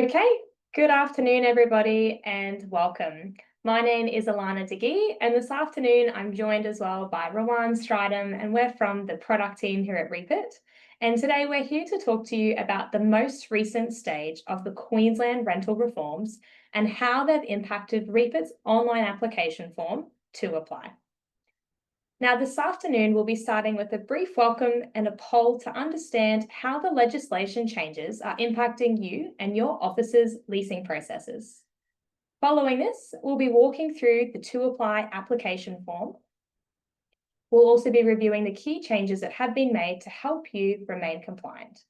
Okay, good afternoon, everybody, and welcome. My name is Alana DeGee, and this afternoon I'm joined as well by Rowan Stridham, and we're from the product team here at Reapit. And today we're here to talk to you about the most recent stage of the Queensland rental reforms and how they've impacted Reapit's online application form 2Apply. Now, this afternoon, we'll be starting with a brief welcome and a poll to understand how the legislation changes are impacting you and your office's leasing processes. Following this, we'll be walking through the 2Apply application form. We'll also be reviewing the key changes that have been made to help you remain compliant.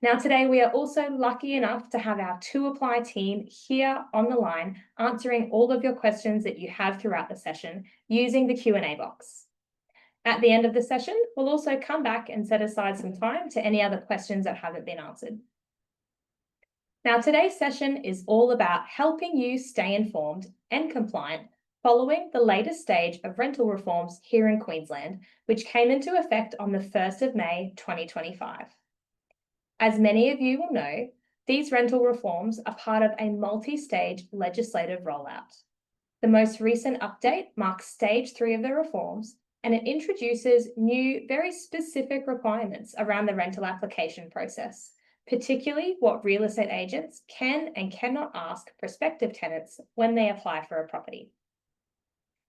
Now, today we are also lucky enough to have our 2Apply team here on the line answering all of your questions that you have throughout the session using the Q&A box. At the end of the session, we'll also come back and set aside some time to any other questions that haven't been answered. Now, today's session is all about helping you stay informed and compliant following the latest stage of rental reforms here in Queensland, which came into effect on the 1st of May 2025. As many of you will know, these rental reforms are part of a multi-stage legislative rollout. The most recent update marks stage 3 of the reforms, and it introduces new, very specific requirements around the rental application process, particularly what real estate agents can and cannot ask prospective tenants when they apply for a property.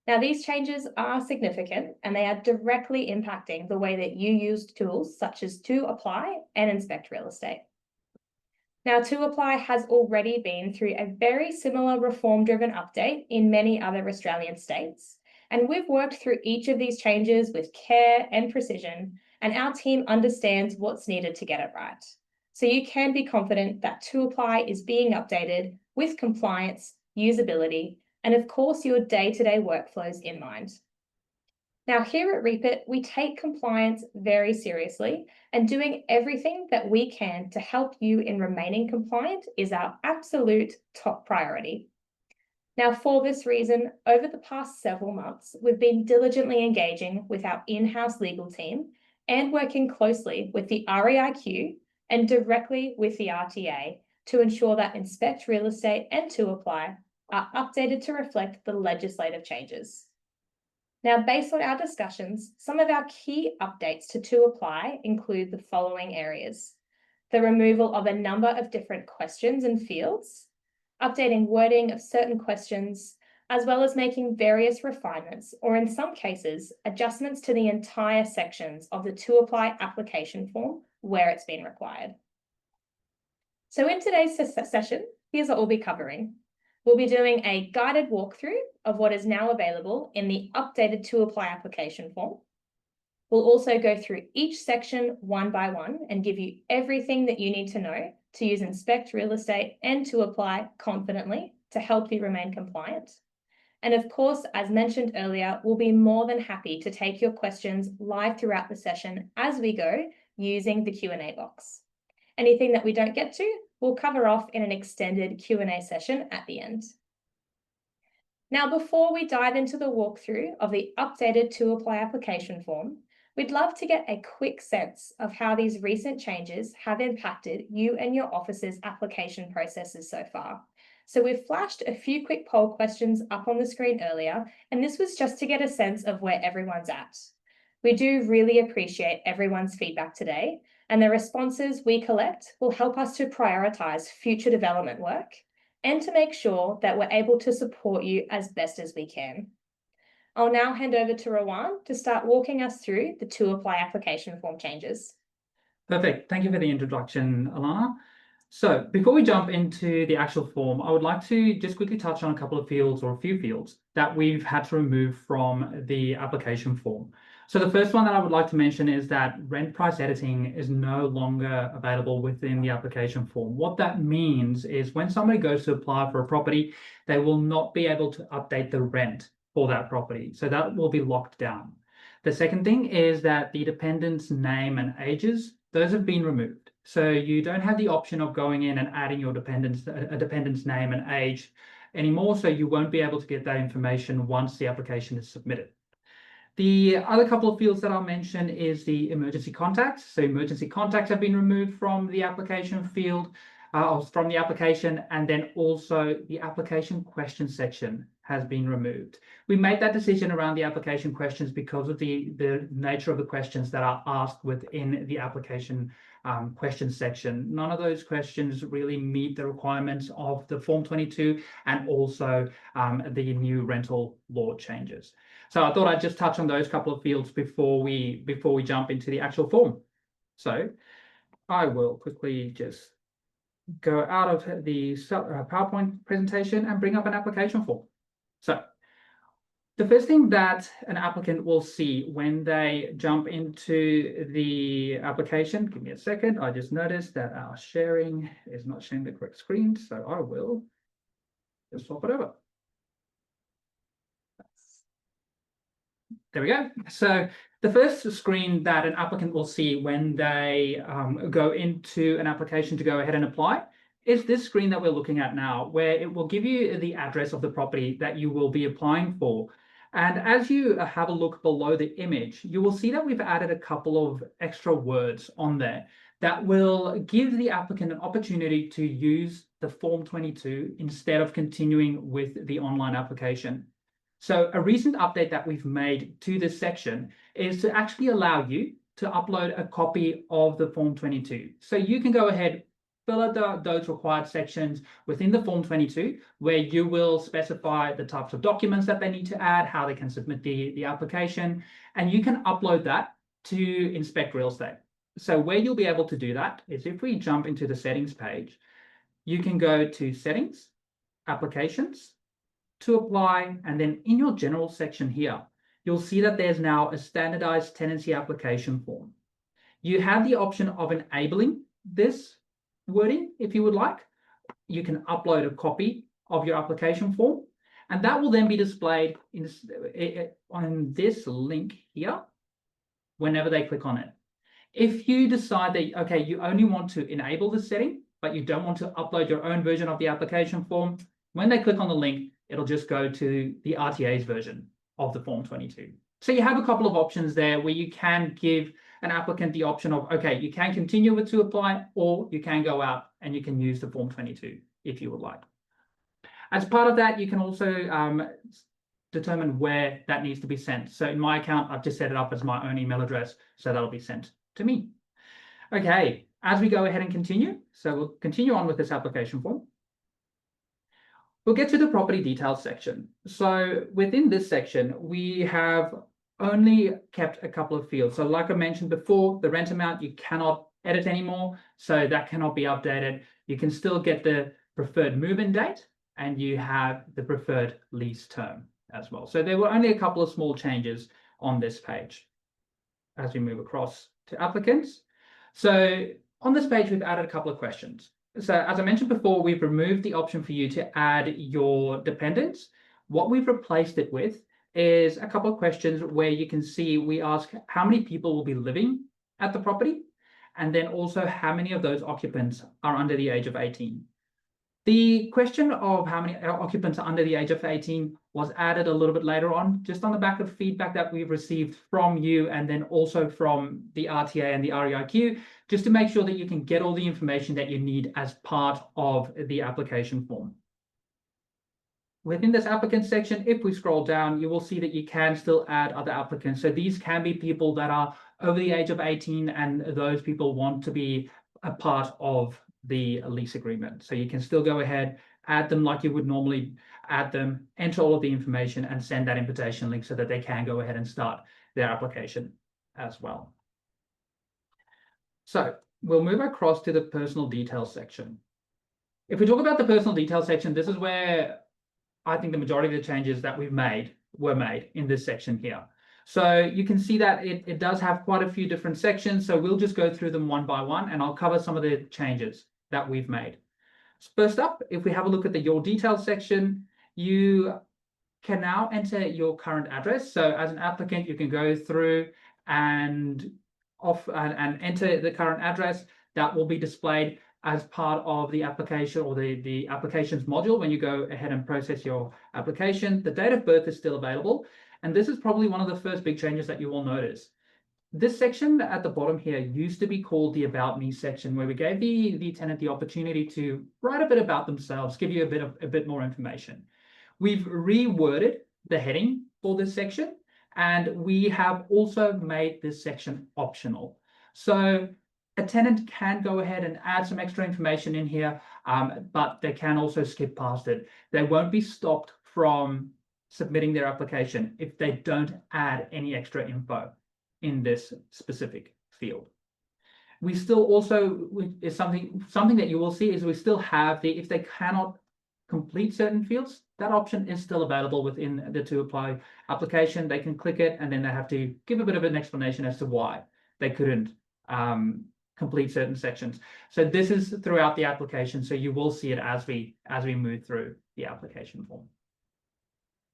Now, these changes are significant and they are directly impacting the way that you use tools such as 2Apply and Inspect Real Estate. Now, 2Apply has already been through a very similar reform-driven update in many other Australian states, and we've worked through each of these changes with care and precision, and our team understands what's needed to get it right. So you can be confident that 2Apply is being updated with compliance, usability, and of course your day-to-day workflows in mind. Now, here at Reapit, we take compliance very seriously, and doing everything that we can to help you in remaining compliant is our absolute top priority. Now, for this reason, over the past several months, we've been diligently engaging with our in-house legal team and working closely with the REIQ and directly with the RTA to ensure that Inspect Real Estate and 2Apply are updated to reflect the legislative changes. Now, based on our discussions, some of our key updates to 2Apply include the following areas: the removal of a number of different questions and fields, updating wording of certain questions, as well as making various refinements, or in some cases, adjustments to the entire sections of the 2Apply application form where it's been required. So in today's session, here's what we'll be covering. We'll be doing a guided walkthrough of what is now available in the updated 2Apply application form. We'll also go through each section one by one and give you everything that you need to know to use Inspect Real Estate and 2Apply confidently to help you remain compliant. And of course, as mentioned earlier, we'll be more than happy to take your questions live throughout the session as we go using the Q&A box. Anything that we don't get to, we'll cover off in an extended Q&A session at the end. Now, before we dive into the walkthrough of the updated 2Apply application form, we'd love to get a quick sense of how these recent changes have impacted you and your office's application processes so far. So we've flashed a few quick poll questions up on the screen earlier, and this was just to get a sense of where everyone's at. We do really appreciate everyone's feedback today, and the responses we collect will help us to prioritise future development work and to make sure that we're able to support you as best as we can. I'll now hand over to Rowan to start walking us through the 2Apply application form changes. Perfect. Thank you for the introduction, Alana. So before we jump into the actual form, I would like to just quickly touch on a couple of fields or a few fields that we've had to remove from the application form. So the first one that I would like to mention is that rent price editing is no longer available within the application form. What that means is when somebody goes to apply for a property, they will not be able to update the rent for that property. So that will be locked down. The second thing is that the dependent's name and ages, those have been removed. So you don't have the option of going in and adding your dependent's name and age anymore. So you won't be able to get that information once the application is submitted. The other couple of fields that I'll mention is the emergency contacts. So emergency contacts have been removed from the application field. from the application, and then also the application question section has been removed. We made that decision around the application questions because of the nature of the questions that are asked within the application question section. None of those questions really meet the requirements of the Form 22 and also the new rental law changes. So I thought I'd just touch on those couple of fields before we jump into the actual form. So I will quickly just go out of the PowerPoint presentation and bring up an application form. So the first thing that an applicant will see when they jump into the application, give me a second, I just noticed that our sharing is not showing the correct screen, so I will just swap it over. There we go. So the first screen that an applicant will see when they go into an application to go ahead and apply is this screen that we're looking at now, where it will give you the address of the property that you will be applying for. And as you have a look below the image, you will see that we've added a couple of extra words on there that will give the applicant an opportunity to use the Form 22 instead of continuing with the online application. So a recent update that we've made to this section is to actually allow you to upload a copy of the Form 22. So you can go ahead, fill out those required sections within the Form 22, where you will specify the types of documents that they need to add, how they can submit the application, and you can upload that to Inspect Real Estate. So where you'll be able to do that is if we jump into the settings page, you can go to Settings, Applications, 2Apply, and then in your general section here, you'll see that there's now a standardized tenancy application form. You have the option of enabling this wording if you would like. You can upload a copy of your application form, and that will then be displayed on this link here whenever they click on it. If you decide that, okay, you only want to enable the setting, but you don't want to upload your own version of the application form, when they click on the link, it'll just go to the RTA's version of the Form 22. So you have a couple of options there where you can give an applicant the option of, okay, you can continue with 2Apply, or you can go out and you can use the Form 22 if you would like. As part of that, you can also determine where that needs to be sent. So in my account, I've just set it up as my own email address, so that'll be sent to me. Okay, as we go ahead and continue, so we'll continue on with this application form. We'll get to the property details section. So within this section, we have only kept a couple of fields. So like I mentioned before, the rent amount you cannot edit anymore, so that cannot be updated. You can still get the preferred move-in date, and you have the preferred lease term as well. So there were only a couple of small changes on this page as we move across to applicants. So on this page, we've added a couple of questions. So as I mentioned before, we've removed the option for you to add your dependents. What we've replaced it with is a couple of questions where you can see we ask how many people will be living at the property, and then also how many of those occupants are under the age of 18. The question of how many occupants are under the age of 18 was added a little bit later on, just on the back of feedback that we've received from you and then also from the RTA and the REIQ, just to make sure that you can get all the information that you need as part of the application form. Within this applicant section, if we scroll down, you will see that you can still add other applicants. So these can be people that are over the age of 18, and those people want to be a part of the lease agreement. So you can still go ahead, add them like you would normally add them, enter all of the information, and send that invitation link so that they can go ahead and start their application as well. So we'll move across to the personal details section. If we talk about the personal details section, this is where I think the majority of the changes that we've made were made in this section here. So you can see that it does have quite a few different sections. So we'll just go through them one by one, and I'll cover some of the changes that we've made. First up, if we have a look at the Your Details section, you can now enter your current address. So as an applicant, you can go through and enter the current address that will be displayed as part of the application or the applications module when you go ahead and process your application. The date of birth is still available. And this is probably one of the first big changes that you will notice. This section at the bottom here used to be called the About Me section, where we gave the tenant the opportunity to write a bit about themselves, give you a bit more information. We've reworded the heading for this section, and we have also made this section optional. So a tenant can go ahead and add some extra information in here, but they can also skip past it. They won't be stopped from submitting their application if they don't add any extra info in this specific field. We still also is something that you will see is we still have the, if they cannot complete certain fields, that option is still available within the 2Apply application. They can click it and then they have to give a bit of an explanation as to why they couldn't complete certain sections. So this is throughout the application, so you will see it as we move through the application form.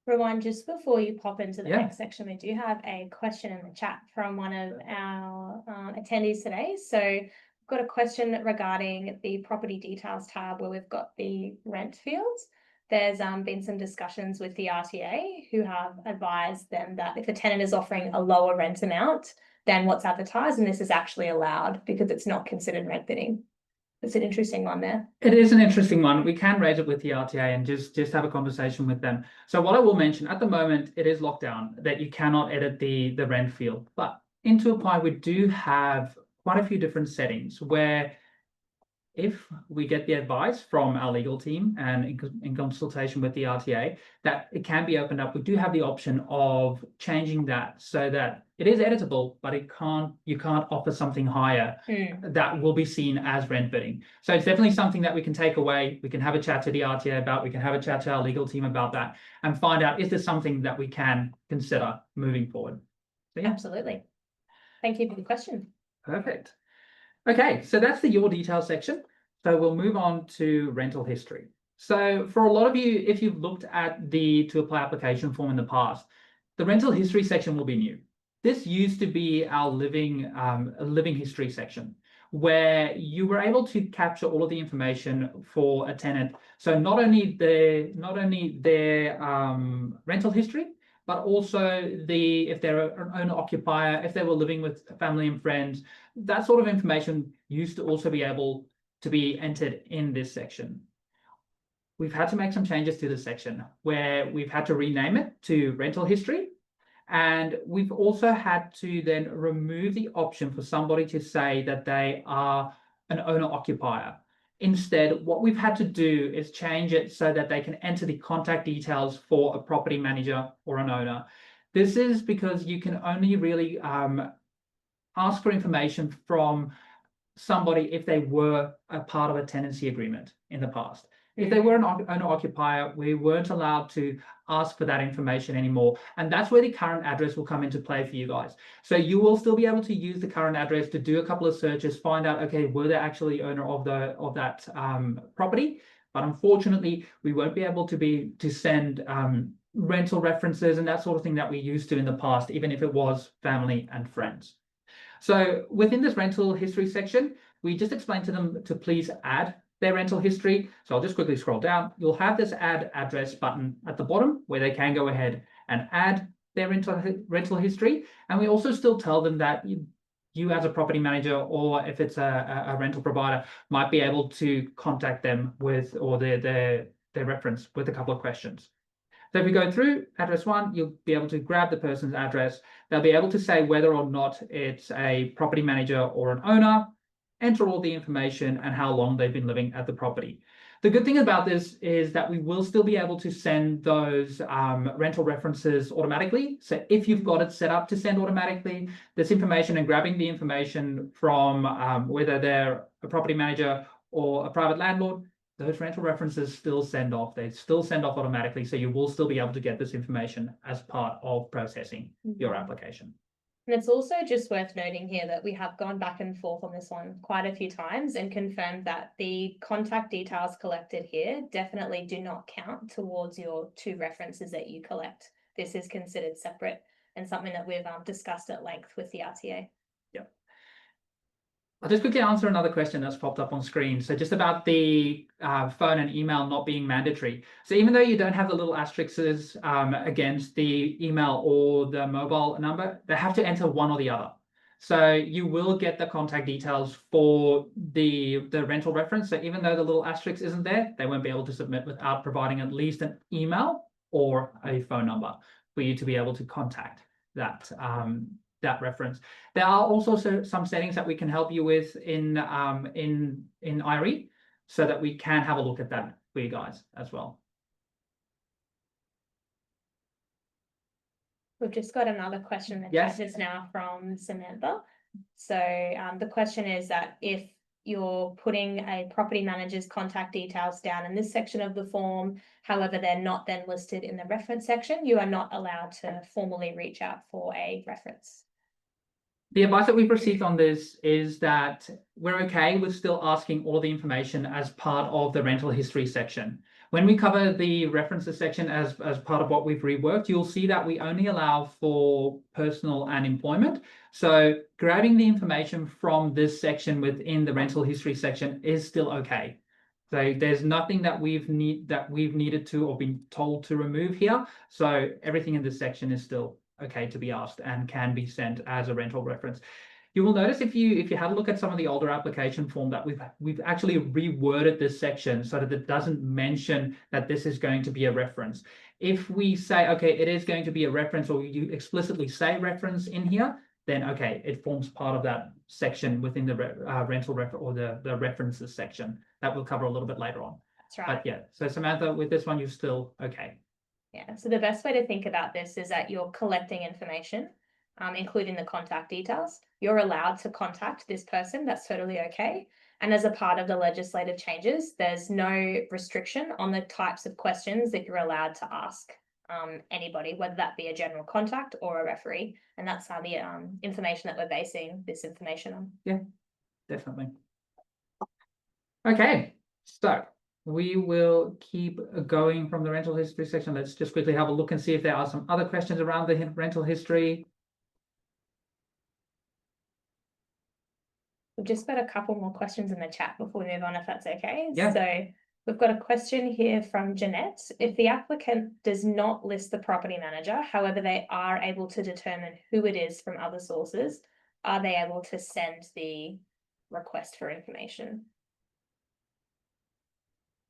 Rowan, just before you pop into the next section, we do have a question in the chat from one of our attendees today. So we've got a question regarding the property details tab where we've got the rent fields. There's been some discussions with the RTA who have advised them that if a tenant is offering a lower rent amount than what's advertised, and this is actually allowed because it's not considered rent bidding. It's an interesting one there. It is an interesting one. We can raise it with the RTA and just have a conversation with them. So what I will mention, at the moment, it is locked down that you cannot edit the rent field. But in 2Apply, we do have quite a few different settings where if we get the advice from our legal team and in consultation with the RTA that it can be opened up, we do have the option of changing that so that it is editable, but you can't offer something higher that will be seen as rent bidding. So it's definitely something that we can take away. We can have a chat to the RTA about, we can have a chat to our legal team about that and find out, is this something that we can consider moving forward? So, yeah. Absolutely. Thank you for the question. Perfect. Okay, so that's the Your Details section. So we'll move on to rental history. So for a lot of you, if you've looked at the 2Apply application form in the past, the rental history section will be new. This used to be our living history section, where you were able to capture all of the information for a tenant. So not only their rental history, but also if they're an owner-occupier, if they were living with family and friends, that sort of information used to also be able to be entered in this section. We've had to make some changes to this section where we've had to rename it to rental history. And we've also had to then remove the option for somebody to say that they are an owner-occupier. Instead, what we've had to do is change it so that they can enter the contact details for a property manager or an owner. This is because you can only really ask for information from somebody if they were a part of a tenancy agreement in the past. If they were an owner-occupier, we weren't allowed to ask for that information anymore. And that's where the current address will come into play for you guys. So you will still be able to use the current address to do a couple of searches, find out, okay, were they actually owner of that property? But unfortunately, we won't be able to send rental references and that sort of thing that we used to in the past, even if it was family and friends. So within this rental history section, we just explained to them to please add their rental history. So I'll just quickly scroll down. You'll have this add address button at the bottom where they can go ahead and add their rental history. And we also still tell them that you as a property manager, or if it's a rental provider, might be able to contact them with, or their reference with a couple of questions. So if we go through address 1, you'll be able to grab the person's address. They'll be able to say whether or not it's a property manager or an owner, enter all the information and how long they've been living at the property. The good thing about this is that we will still be able to send those rental references automatically. So if you've got it set up to send automatically, this information and grabbing the information from whether they're a property manager or a private landlord, those rental references still send off. They still send off automatically. So you will still be able to get this information as part of processing your application. And it's also just worth noting here that we have gone back and forth on this one quite a few times and confirmed that the contact details collected here definitely do not count towards your 2 references that you collect. This is considered separate and something that we've discussed at length with the RTA. Yep. I'll just quickly answer another question that's popped up on screen. So just about the phone and email not being mandatory. So even though you don't have the little asterisks against the email or the mobile number, they have to enter one or the other. So you will get the contact details for the rental reference. So even though the little asterisk isn't there, they won't be able to submit without providing at least an email or a phone number for you to be able to contact that that reference. There are also some settings that we can help you with in IRE, so that we can have a look at that for you guys as well. We've just got another question in the Yes. chat just now from Samantha. So the question is that if you're putting a property manager's contact details down in this section of the form, however, they're not then listed in the reference section, you are not allowed to formally reach out for a reference. The advice that we've received on this is that we're okay with still asking all the information as part of the rental history section. When we cover the references section as part of what we've reworked, you'll see that we only allow for personal and employment. So grabbing the information from this section within the rental history section is still okay. So there's nothing that we've needed to or been told to remove here. So everything in this section is still okay to be asked and can be sent as a rental reference. You will notice if you had a look at some of the older application form that we've actually reworded this section so that it doesn't mention that this is going to be a reference. If we say, okay, it is going to be a reference, or you explicitly say reference in here, then okay, it forms part of that section within the rental reference or the references section that we'll cover a little bit later on. That's right. But yeah, so Samantha, with this one, you're still okay. Yeah, so the best way to think about this is that you're collecting information, including the contact details. You're allowed to contact this person, that's totally okay. And as a part of the legislative changes, there's no restriction on the types of questions that you're allowed to ask anybody, whether that be a general contact or a referee. And that's how the information that we're basing this information on. Yeah, definitely. Okay, so we will keep going from the rental history section. Let's just quickly have a look and see if there are some other questions around the rental history. We've just got a couple more questions in the chat before we move on, if that's okay. Yeah. So we've got a question here from Jeanette. If the applicant does not list the property manager, however, they are able to determine who it is from other sources, are they able to send the request for information?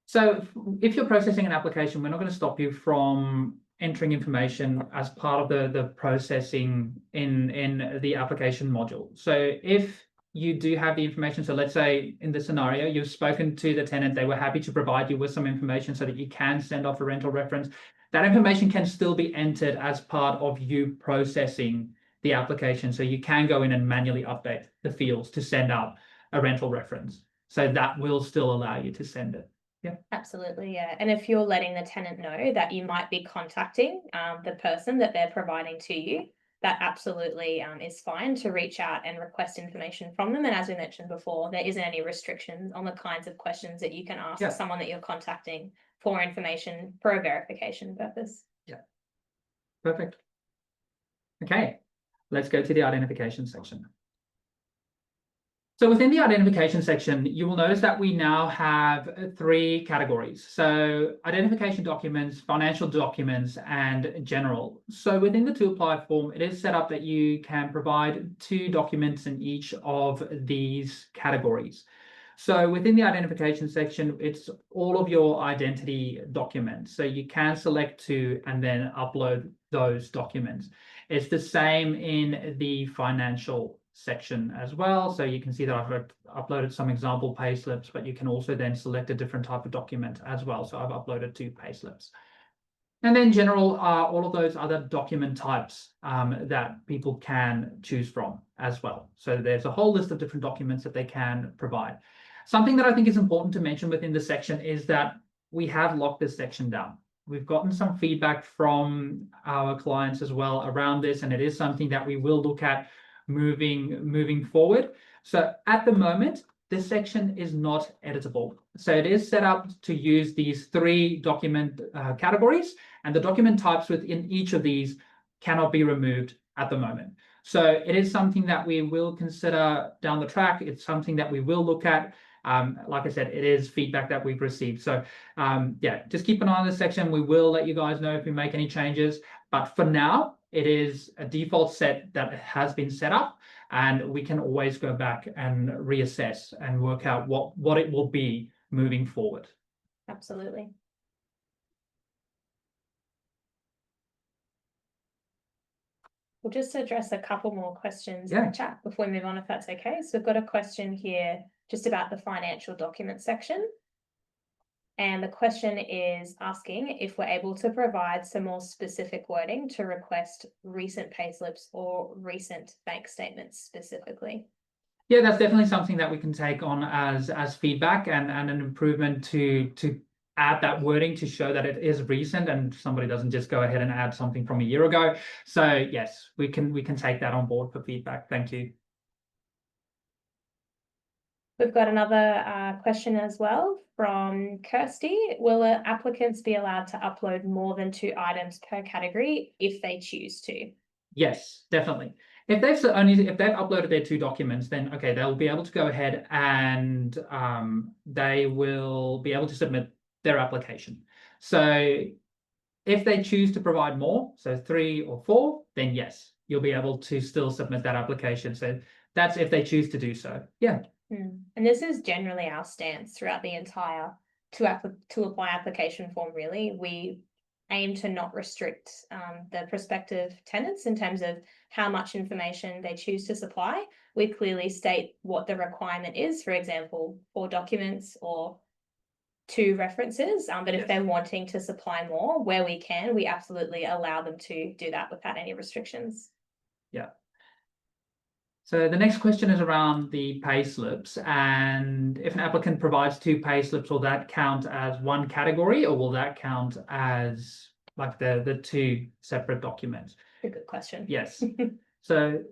So if you're processing an application, we're not going to stop you from entering information as part of the processing in the application module. So if you do have the information, so let's say in this scenario, you've spoken to the tenant, they were happy to provide you with some information so that you can send off a rental reference. That information can still be entered as part of you processing the application. So you can go in and manually update the fields to send out a rental reference. So that will still allow you to send it. Yeah, absolutely. Yeah. And if you're letting the tenant know that you might be contacting the person that they're providing to you, that absolutely is fine to reach out and request information from them. And as we mentioned before, there isn't any restrictions on the kinds of questions that you can ask someone that you're contacting for information for a verification purpose. Yeah, perfect. Okay, let's go to the identification section. So within the identification section, you will notice that we now have 3 categories. So identification documents, financial documents, and general. So within the 2Apply form, it is set up that you can provide 2 documents in each of these categories. So within the identification section, it's all of your identity documents. So you can select 2 and then upload those documents. It's the same in the financial section as well. So you can see that I've uploaded some example payslips, but you can also then select a different type of document as well. So I've uploaded 2 payslips. And then general are all of those other document types that people can choose from as well. So there's a whole list of different documents that they can provide. Something that I think is important to mention within this section is that we have locked this section down. We've gotten some feedback from our clients as well around this, and it is something that we will look at moving forward. So at the moment, this section is not editable. So it is set up to use these 3 document categories, and the document types within each of these cannot be removed at the moment. So it is something that we will consider down the track. It's something that we will look at. Like I said, it is feedback that we've received. So yeah, just keep an eye on this section. We will let you guys know if we make any changes. But for now, it is a default set that has been set up, and we can always go back and reassess and work out what it will be moving forward. Absolutely. We'll just address a couple more questions in the chat before we move on, if that's okay. So we've got a question here just about the financial document section. And the question is asking if we're able to provide some more specific wording to request recent payslips or recent bank statements specifically. Yeah, that's definitely something that we can take on as feedback and an improvement to add that wording to show that it is recent and somebody doesn't just go ahead and add something from a year ago. So yes, we can take that on board for feedback. Thank you. We've got another question as well from Kirsty. Will applicants be allowed to upload more than 2 items per category if they choose to? Yes, definitely. If they've uploaded their 2 documents, then okay, they'll be able to go ahead and they will be able to submit their application. So if they choose to provide more, so 3 or 4, then yes, you'll be able to still submit that application. So that's if they choose to do so. Yeah. And this is generally our stance throughout the entire 2Apply application form, really. We aim to not restrict the prospective tenants in terms of how much information they choose to supply. We clearly state what the requirement is, for example, 4 documents or 2 references. But if they're wanting to supply more, where we can, we absolutely allow them to do that without any restrictions. Yeah. So the next question is around the pay slips, and if an applicant provides 2 pay slips, will that count as one category, or will that count as like the 2 separate documents? A good question. Yes. So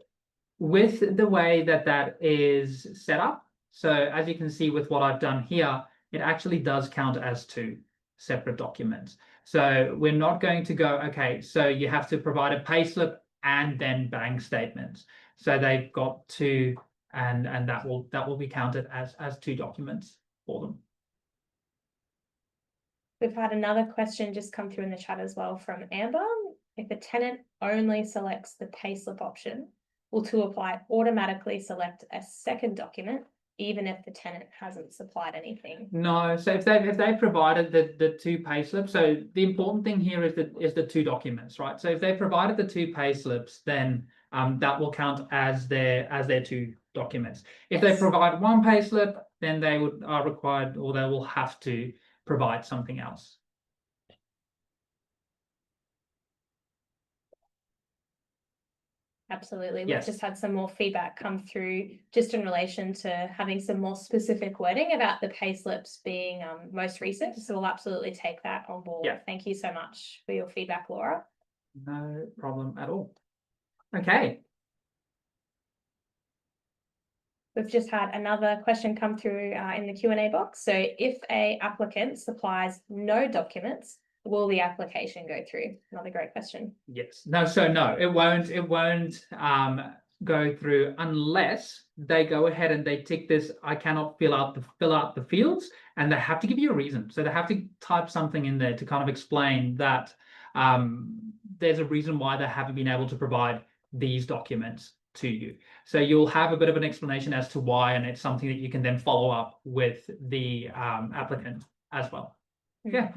with the way that is set up, so as you can see with what I've done here, it actually does count as 2 separate documents. So we're not going to go, okay, so you have to provide a pay slip and then bank statements. So they've got 2, and that will be counted as 2 documents for them. We've had another question just come through in the chat as well from Amber. If a tenant only selects the payslip option, will 2Apply automatically select a second document, even if the tenant hasn't supplied anything? No. So if they provided the 2 payslips, so the important thing here is the 2 documents, right? So if they provided the 2 payslips, then that will count as their 2 documents. If they provide 1 payslip, then they are required, or they will have to provide something else. Absolutely. We've just had some more feedback come through just in relation to having some more specific wording about the payslips being most recent. So we'll absolutely take that on board. Thank you so much for your feedback, Laura. No problem at all. Okay. We've just had another question come through in the Q&A box. So if a applicant supplies no documents, will the application go through? Another great question. Yes. No, so no, it won't go through unless they go ahead and they tick this I cannot fill out the fields, and they have to give you a reason. So they have to type something in there to kind of explain that there's a reason why they haven't been able to provide these documents to you. So you'll have a bit of an explanation as to why, and it's something that you can then follow up with the applicant as well. Yeah.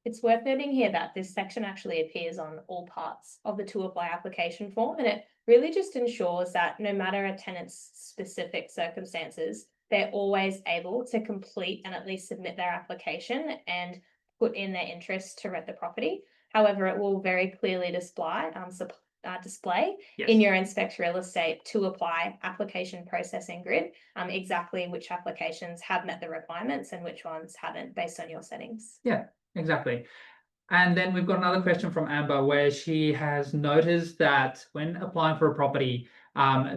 It's worth noting here that this section actually appears on all parts of the 2Apply application form, and it really just ensures that no matter a tenant's specific circumstances, they're always able to complete and at least submit their application and put in their interest to rent the property. However, it will very clearly display in your Inspect Real Estate 2Apply application processing grid exactly which applications have met the requirements and which ones haven't based on your settings. Yeah. Exactly. And then we've got another question from Amber, where she has noticed that when applying for a property,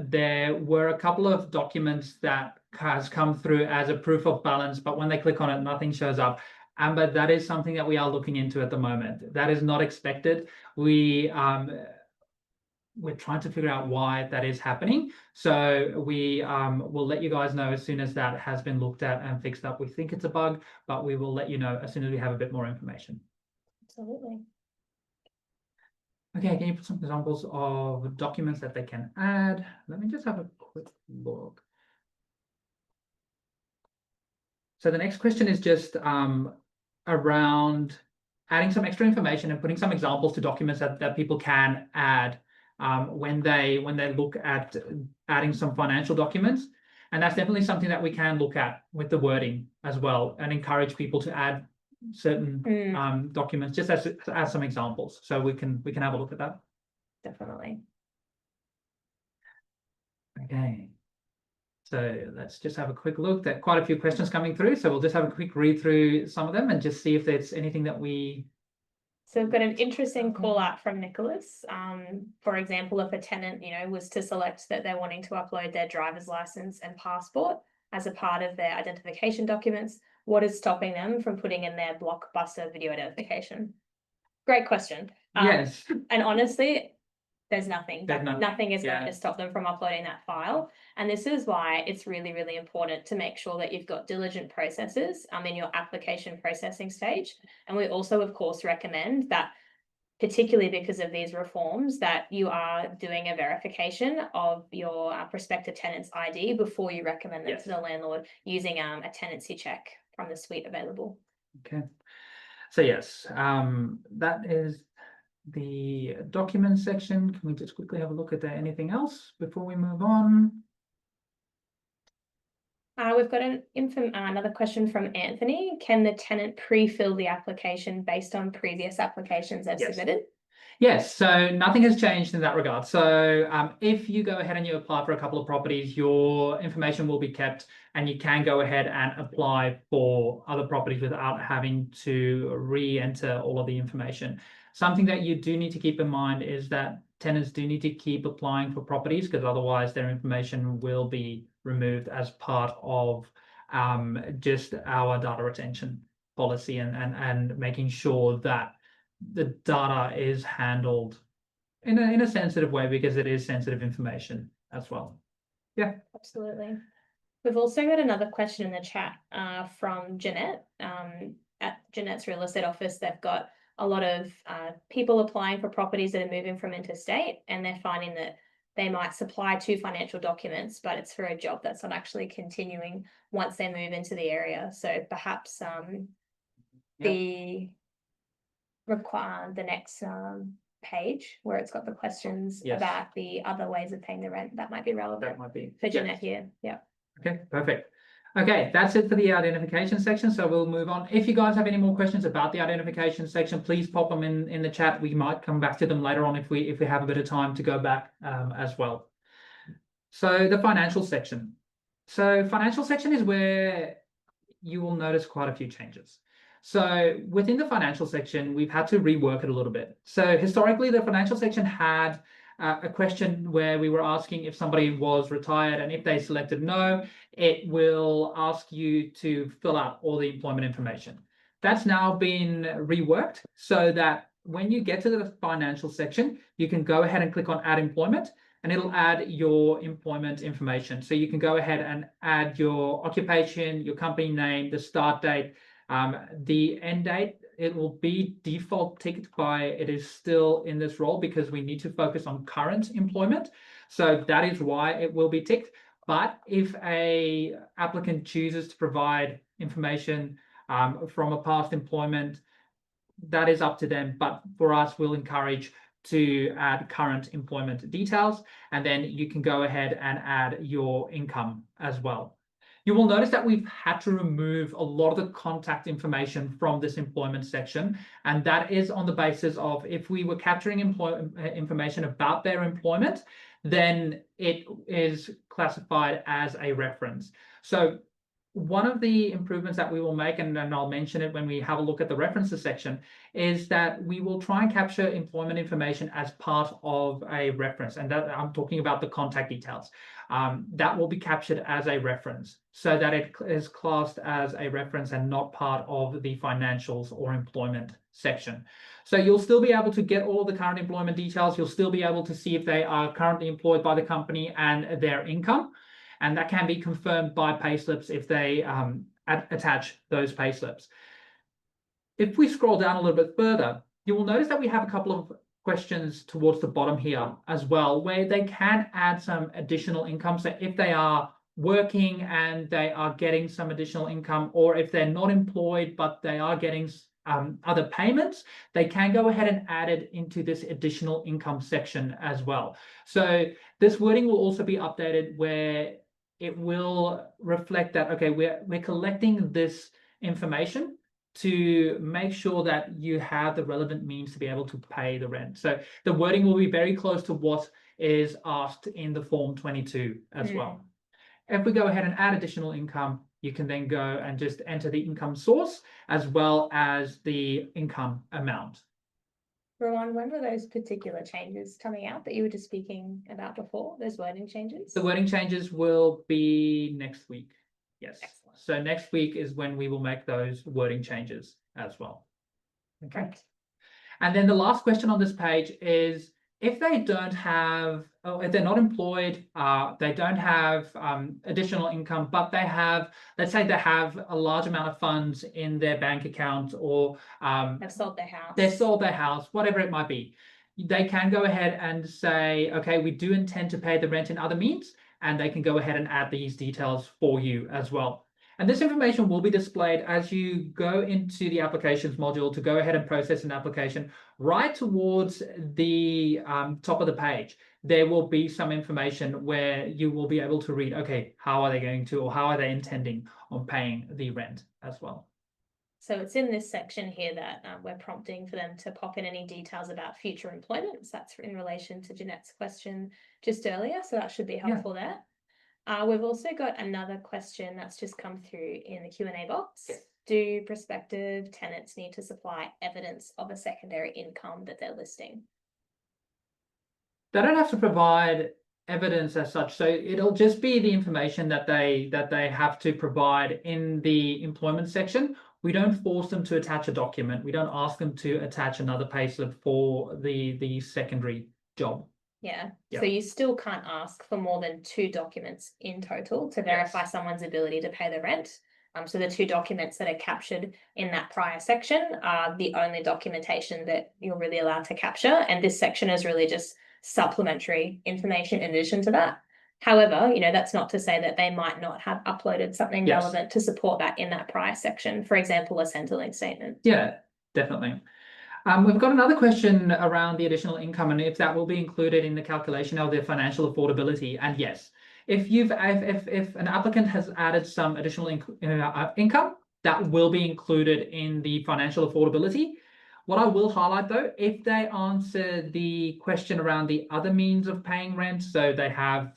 there were a couple of documents that has come through as a proof of balance, but when they click on it, nothing shows up. Amber, that is something that we are looking into at the moment. That is not expected. We're trying to figure out why that is happening. So we will let you guys know as soon as that has been looked at and fixed up. We think it's a bug, but we will let you know as soon as we have a bit more information. Absolutely. Okay, can you put some examples of documents that they can add? Let me just have a quick look. So the next question is just around adding some extra information and putting some examples to documents that people can add when they look at adding some financial documents. And that's definitely something that we can look at with the wording as well and encourage people to add certain documents just as some examples. So we can have a look at that. Definitely. Okay. So let's just have a quick look. There are quite a few questions coming through. So we'll just have a quick read through some of them and just see if there's anything that we... So we've got an interesting call out from Nicholas. For example, if a tenant, was to select that they're wanting to upload their driver's license and passport as a part of their identification documents, what is stopping them from putting in their Blockbuster video identification? Great question. Yes. And honestly, there's nothing. Nothing is Yeah. going to stop them from uploading that file. And this is why it's really, really important to make sure that you've got diligent processes in your application processing stage. And we also, of course, recommend that, particularly because of these reforms, that you are doing a verification of your prospective tenant's ID before you recommend them to the landlord using a tenancy check from the suite available. Okay. So yes, that is the document section. Can we just quickly have a look at anything else before we move on? We've got another question from Anthony. Can the tenant pre-fill the application based on previous applications they've submitted? Yes, so nothing has changed in that regard. So if you go ahead and you apply for a couple of properties, your information will be kept and you can go ahead and apply for other properties without having to re-enter all of the information. Something that you do need to keep in mind is that tenants do need to keep applying for properties because otherwise their information will be removed as part of just our data retention policy and making sure that the data is handled in a sensitive way because it is sensitive information as well. Yeah, absolutely. We've also got another question in the chat from Jeanette. At Jeanette's real estate office, they've got a lot of people applying for properties that are moving from interstate, and they're finding that they might supply 2 financial documents, but it's for a job that's not actually continuing once they move into the area. So perhaps the next page where it's got the questions about the other ways of paying the rent, that might be relevant. That might be for Jeanette here. Yeah. Okay, perfect. Okay, that's it for the identification section. So we'll move on. If you guys have any more questions about the identification section, please pop them in the chat. We might come back to them later on if we have a bit of time to go back as well. So the financial section. So financial section is where you will notice quite a few changes. So within the financial section, we've had to rework it a little bit. So historically, the financial section had a question where we were asking if somebody was retired, and if they selected no, it will ask you to fill out all the employment information. That's now been reworked so that when you get to the financial section, you can go ahead and click on add employment, and it'll add your employment information. So you can go ahead and add your occupation, your company name, the start date, the end date. It will be default ticked by it is still in this role because we need to focus on current employment. So that is why it will be ticked. But if a applicant chooses to provide information from a past employment, that is up to them. But for us, we'll encourage to add current employment details, and then you can go ahead and add your income as well. You will notice that we've had to remove a lot of the contact information from this employment section, and that is on the basis of if we were capturing information about their employment, then it is classified as a reference. So one of the improvements that we will make, and I'll mention it when we have a look at the references section, is that we will try and capture employment information as part of a reference. And that I'm talking about the contact details. That will be captured as a reference so that it is classed as a reference and not part of the financials or employment section. So you'll still be able to get all the current employment details. You'll still be able to see if they are currently employed by the company and their income. And that can be confirmed by payslips if they attach those payslips. If we scroll down a little bit further, you will notice that we have a couple of questions towards the bottom here as well, where they can add some additional income. So if they are working and they are getting some additional income, or if they're not employed but they are getting other payments, they can go ahead and add it into this additional income section as well. So this wording will also be updated where it will reflect that, okay, we're collecting this information to make sure that you have the relevant means to be able to pay the rent. So the wording will be very close to what is asked in the Form 22 as well. If we go ahead and add additional income, you can then go and just enter the income source as well as the income amount. Rowan, when were those particular changes coming out that you were just speaking about before, those wording changes? The wording changes will be next week. Yes. Excellent. So next week is when we will make those wording changes as well. Okay. Great. And then the last question on this page is, if they don't have, if they're not employed, they don't have additional income, but they have, let's say they have a large amount of funds in their bank account, or They've sold their house. they sold their house, whatever it might be, they can go ahead and say, okay, we do intend to pay the rent in other means, and they can go ahead and add these details for you as well. And this information will be displayed as you go into the applications module to go ahead and process an application. Right towards the top of the page, there will be some information where you will be able to read, okay, how are they going to, or how are they intending on paying the rent as well. So it's in this section here that we're prompting for them to pop in any details about future employment. So that's in relation to Jeanette's question just earlier. So that should be helpful there. We've also got another question that's just come through in the Q&A box. Yes. Do prospective tenants need to supply evidence of a secondary income that they're listing? They don't have to provide evidence as such, so it'll just be the information that they have to provide in the employment section. We don't force them to attach a document. We don't ask them to attach another payslip for the secondary job. Yeah. Yep. So you still can't ask for more than 2 documents in total to verify someone's ability to pay the rent. So the 2 documents that are captured in that prior section are the only documentation that you're really allowed to capture. And this section is really just supplementary information in addition to that. However, you know, that's not to say that they might not have uploaded something relevant to support that in that prior section. For example, a Centrelink statement. Yeah, definitely. We've got another question around the additional income and if that will be included in the calculation of their financial affordability. And yes, if an applicant has added some additional income, that will be included in the financial affordability. What I will highlight though, if they answer the question around the other means of paying rent, so they have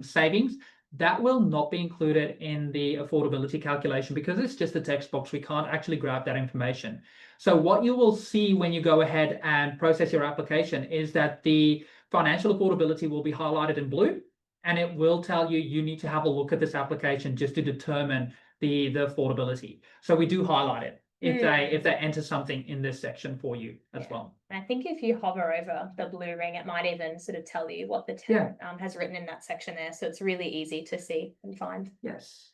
savings, that will not be included in the affordability calculation because it's just a text box. We can't actually grab that information. So what you will see when you go ahead and process your application is that the financial affordability will be highlighted in blue, and it will tell you you need to have a look at this application just to determine the affordability. So we do highlight it if they enter something in this section for you as well. I think if you hover over the blue ring, it might even sort of tell you what the tenant has written in that section there. So it's really easy to see and find. Yes.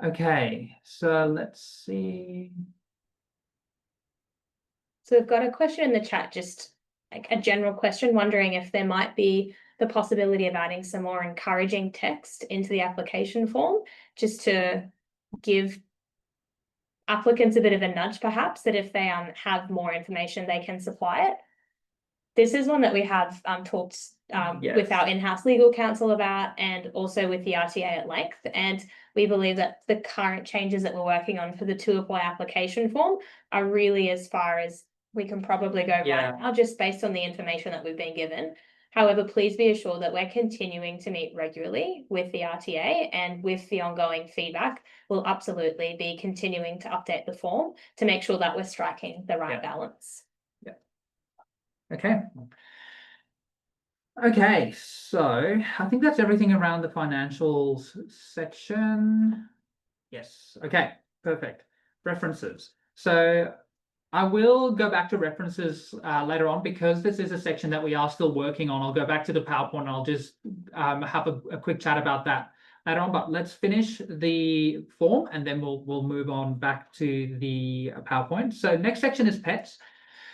Okay, so let's see. So we've got a question in the chat, just like a general question, wondering if there might be the possibility of adding some more encouraging text into the application form, just to give applicants a bit of a nudge, perhaps, that if they have more information, they can supply it. This is one that we have talked with our in-house legal counsel about, and also with the RTA at length. And we believe that the current changes that we're working on for the 2Apply application form are really as far as we can probably go right now, just based on the information that we've been given. However, please be assured that we're continuing to meet regularly with the RTA, and with the ongoing feedback, we'll absolutely be continuing to update the form to make sure that we're striking the right balance. Okay. Okay, so I think that's everything around the financials section. Yes. Okay, perfect. References. So I will go back to references later on because this is a section that we are still working on. I'll go back to the PowerPoint and I'll just have a quick chat about that later on, but let's finish the form and then we'll move on back to the PowerPoint. So next section is pets.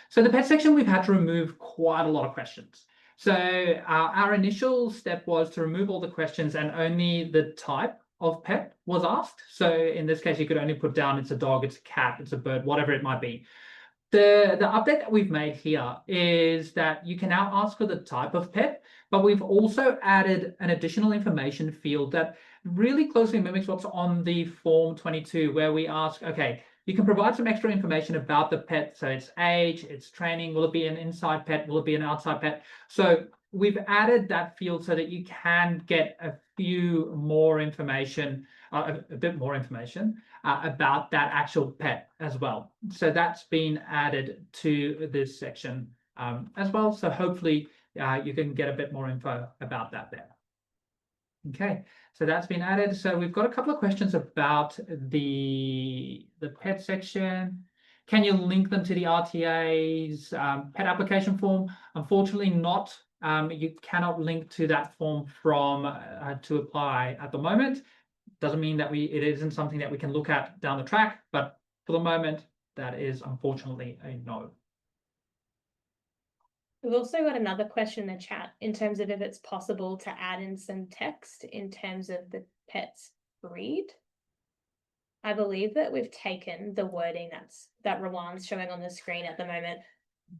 So the pet section, we've had to remove quite a lot of questions. So our initial step was to remove all the questions and only the type of pet was asked. So in this case, you could only put down it's a dog, it's a cat, it's a bird, whatever it might be. The update that we've made here is that you can now ask for the type of pet, but we've also added an additional information field that really closely mimics what's on the form 22, where we ask, okay, you can provide some extra information about the pet. So its age, its training, will it be an inside pet? Will it be an outside pet? So we've added that field so that you can get a few more information, a bit more information about that actual pet as well. So that's been added to this section as well. So hopefully you can get a bit more info about that there. Okay, so that's been added. So we've got a couple of questions about the pet section. Can you link them to the RTA's pet application form? Unfortunately not. You cannot link to that form from 2Apply at the moment. Doesn't mean that it isn't something that we can look at down the track, but for the moment, that is unfortunately a no. We've also got another question in the chat in terms of if it's possible to add in some text in terms of the pet's breed. I believe that we've taken the wording that Rawan's showing on the screen at the moment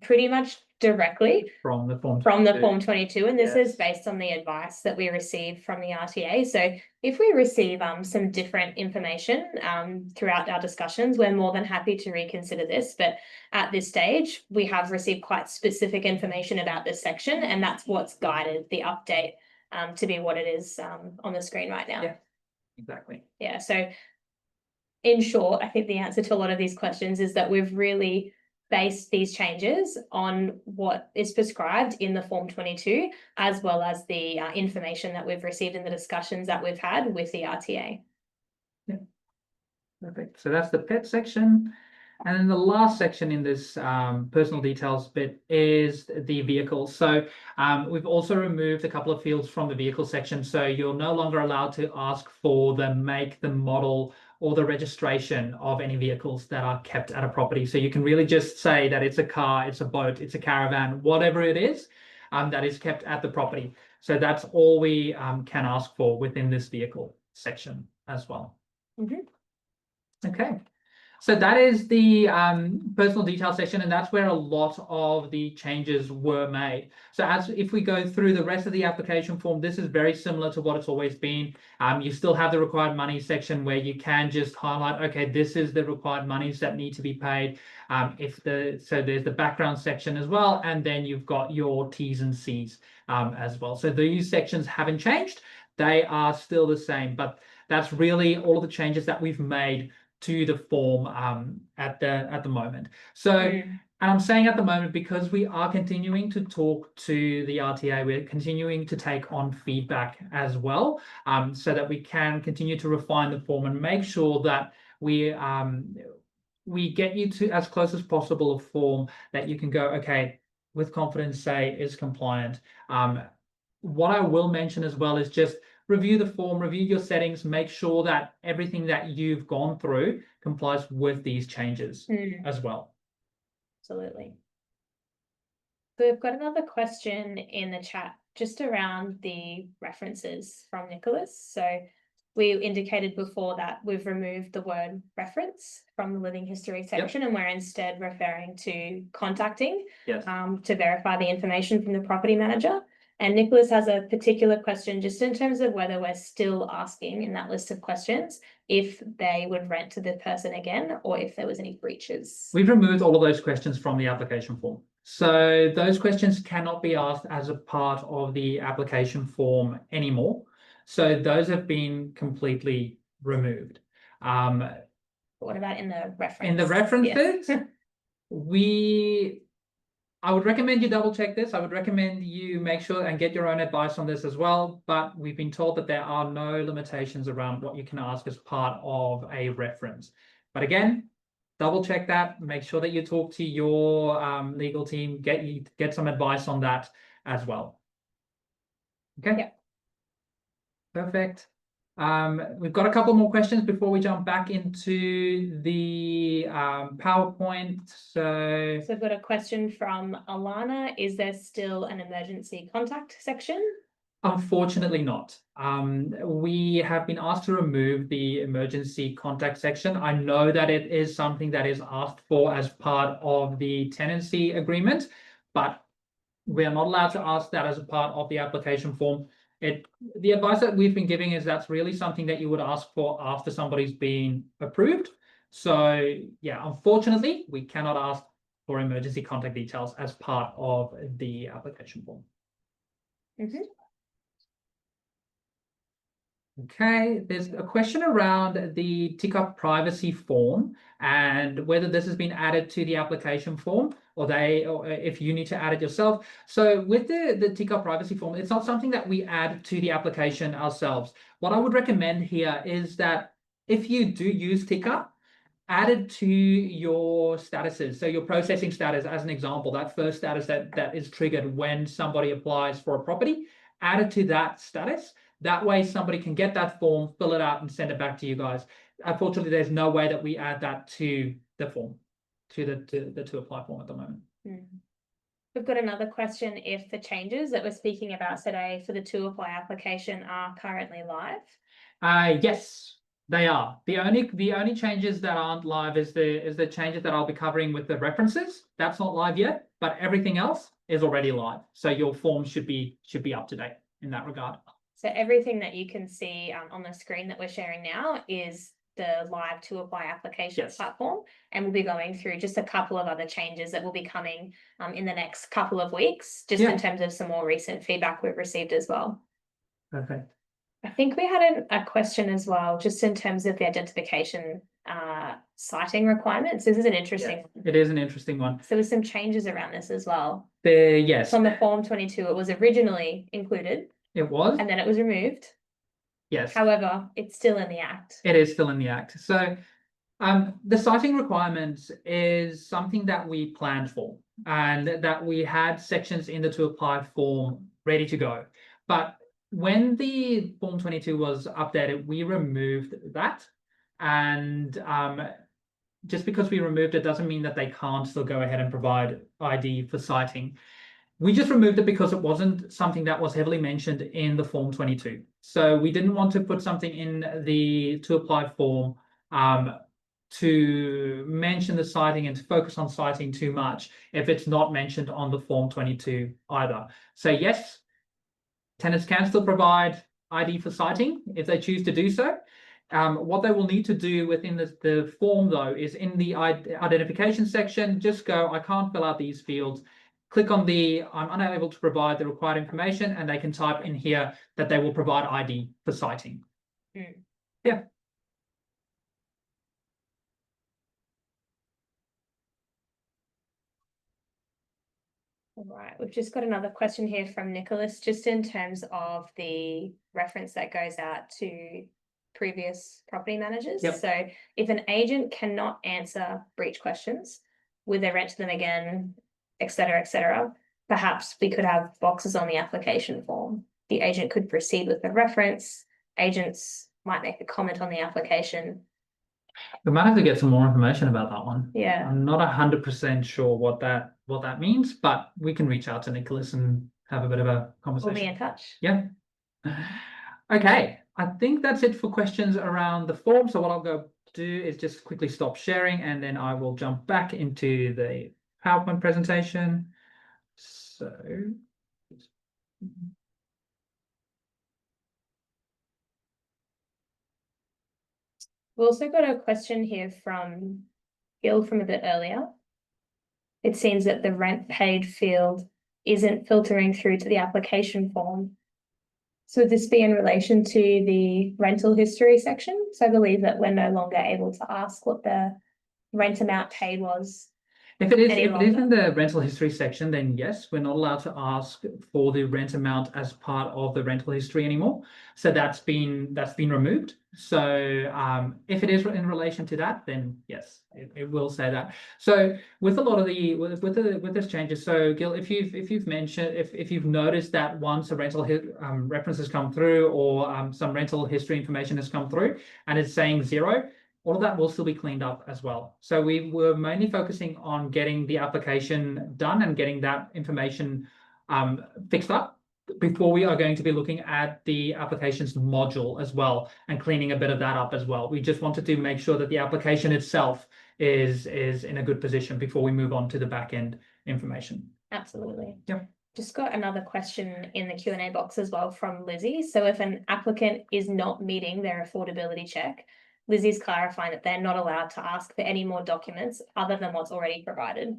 pretty much directly from the form 22, and this is based on the advice that we received from the RTA. So if we receive some different information throughout our discussions, we're more than happy to reconsider this, but at this stage we have received quite specific information about this section, and that's what's guided the update to be what it is on the screen right now. Yeah, exactly. Yeah, so in short, I think the answer to a lot of these questions is that we've really based these changes on what is prescribed in the Form 22, as well as the information that we've received in the discussions that we've had with the RTA. Yeah, perfect. So that's the pet section. And then the last section in this personal details bit is the vehicle. So we've also removed a couple of fields from the vehicle section. So you're no longer allowed to ask for the make, the model, or the registration of any vehicles that are kept at a property. So you can really just say that it's a car, it's a boat, it's a caravan, whatever it is that is kept at the property. So that's all we can ask for within this vehicle section as well. Okay. So that is the personal detail section, and that's where a lot of the changes were made. So if we go through the rest of the application form, this is very similar to what it's always been. You still have the required money section where you can just highlight, okay, this is the required monies that need to be paid. So there's the background section as well, and then you've got your T's and C's as well. So these sections haven't changed. They are still the same, but that's really all of the changes that we've made to the form at the moment. So, and I'm saying at the moment because we are continuing to talk to the RTA, we're continuing to take on feedback as well, so that we can continue to refine the form and make sure that we get you to as close as possible a form that you can go, okay, with confidence say is compliant. What I will mention as well is just review the form, review your settings, make sure that everything that you've gone through complies with these changes as well. Absolutely. So we've got another question in the chat just around the references from Nicholas. So we indicated before that we've removed the word reference from the living history section, and we're instead referring to contacting to verify the information from the property manager. And Nicholas has a particular question just in terms of whether we're still asking in that list of questions if they would rent to the person again or if there was any breaches. We've removed all of those questions from the application form. So those questions cannot be asked as a part of the application form anymore. So those have been completely removed. What about in the reference? In the references, I would recommend you double check this. I would recommend you make sure and get your own advice on this as well. But we've been told that there are no limitations around what you can ask as part of a reference. But again, double check that. Make sure that you talk to your legal team. Get some advice on that as well. Okay. Yep. Perfect. We've got a couple more questions before we jump back into the PowerPoint. So I've got a question from Alana. Is there still an emergency contact section? unfortunately not. We have been asked to remove the emergency contact section. I know that it is something that is asked for as part of the tenancy agreement, but we are not allowed to ask that as a part of the application form. The advice that we've been giving is that's really something that you would ask for after somebody's been approved. So yeah, unfortunately, we cannot ask for emergency contact details as part of the application form. Mhm. Okay, there's a question around the tick-up privacy form and whether this has been added to the application form or if you need to add it yourself. So with the tick-up privacy form, it's not something that we add to the application ourselves. What I would recommend here is that if you do use tick-up, add it to your statuses. So your processing status, as an example, that first status that is triggered when somebody applies for a property, add it to that status. That way somebody can get that form, fill it out and send it back to you guys. Unfortunately, there's no way that we add that to the form, to the 2Apply form at the moment. We've got another question if the changes that we're speaking about today for the 2Apply application are currently live. Yes, they are. The only changes that aren't live is the changes that I'll be covering with the references. That's not live yet, but everything else is already live. So your form should be up to date in that regard. So everything that you can see on the screen that we're sharing now is the live 2Apply application platform, and we'll be going through just a couple of other changes that will be coming in the next couple of weeks, just in terms of some more recent feedback we've received as well. Perfect. I think we had a question as well, just in terms of the identification citing requirements. This is an interesting one. It is an interesting one. So there was some changes around this as well. Yes. From the Form 22, it was originally included. It was. And then it was removed. Yes. However, it's still in the Act. It is still in the Act. So the citing requirements is something that we planned for and that we had sections in the 2Apply form ready to go. But when the Form 22 was updated, we removed that. And just because we removed it doesn't mean that they can't still go ahead and provide ID for citing. We just removed it because it wasn't something that was heavily mentioned in the Form 22. So we didn't want to put something in the 2Apply form to mention the citing and to focus on citing too much if it's not mentioned on the Form 22 either. So yes, tenants can still provide ID for citing if they choose to do so. What they will need to do within the form, though, is in the identification section, just go, I can't fill out these fields. Click on the I'm unable to provide the required information, and they can type in here that they will provide ID for citing. Yeah. All right, we've just got another question here from Nicholas, just in terms of the reference that goes out to previous property managers. Yep. So if an agent cannot answer breach questions, would they rent them again, et cetera, perhaps we could have boxes on the application form. The agent could proceed with the reference. Agents might make a comment on the application. We might have to get some more information about that one. Yeah. I'm not 100% sure what that means, but we can reach out to Nicholas and have a bit of a conversation. We'll be in touch. Yeah. Okay, I think that's it for questions around the form. So what I'll go do is just quickly stop sharing, and then I will jump back into the PowerPoint presentation. So we've also got a question here from Gil from a bit earlier. It seems that the rent paid field isn't filtering through to the application form. So would this be in relation to the rental history section? So I believe that we're no longer able to ask what the rent amount paid was. If it is any in the rental history section, then yes, we're not allowed to ask for the rent amount as part of the rental history anymore. So that's been removed. So if it is in relation to that, then yes, it will say that. So with a lot of the with this changes, so Gil, if you've mentioned if you've noticed that once a rental reference has come through, or some rental history information has come through and it's saying 0, all of that will still be cleaned up as well. So we were mainly focusing on getting the application done and getting that information fixed up before we are going to be looking at the applications module as well and cleaning a bit of that up as well. We just wanted to make sure that the application itself is in a good position before we move on to the back end information. Absolutely. Yeah. Just got another question in the Q&A box as well from Lizzie. So if an applicant is not meeting their affordability check, Lizzie's clarifying that they're not allowed to ask for any more documents other than what's already provided.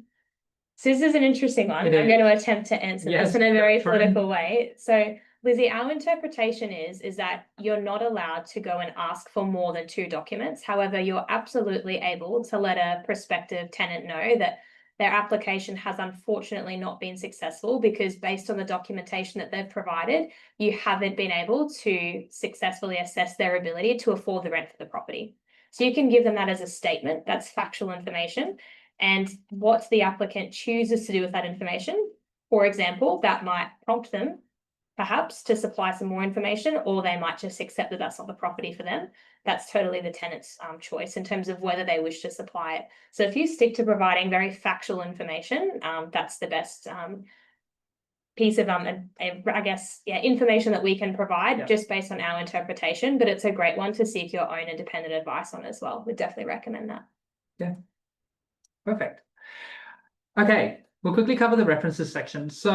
So this is an interesting one. I'm going to attempt to answer this in a very political way. So Lizzie, our interpretation is that you're not allowed to go and ask for more than 2 documents. However, you're absolutely able to let a prospective tenant know that their application has unfortunately not been successful because based on the documentation that they've provided, you haven't been able to successfully assess their ability to afford the rent for the property. So you can give them that as a statement. That's factual information. And what the applicant chooses to do with that information, for example, that might prompt them perhaps to supply some more information, or they might just accept that that's not the property for them. That's totally the tenant's choice in terms of whether they wish to supply it. So if you stick to providing very factual information, that's the best piece of I guess, information that we can provide just based on our interpretation. But it's a great one to seek your own independent advice on as well. We'd definitely recommend that. Yeah. Perfect. Okay, we'll quickly cover the references section. So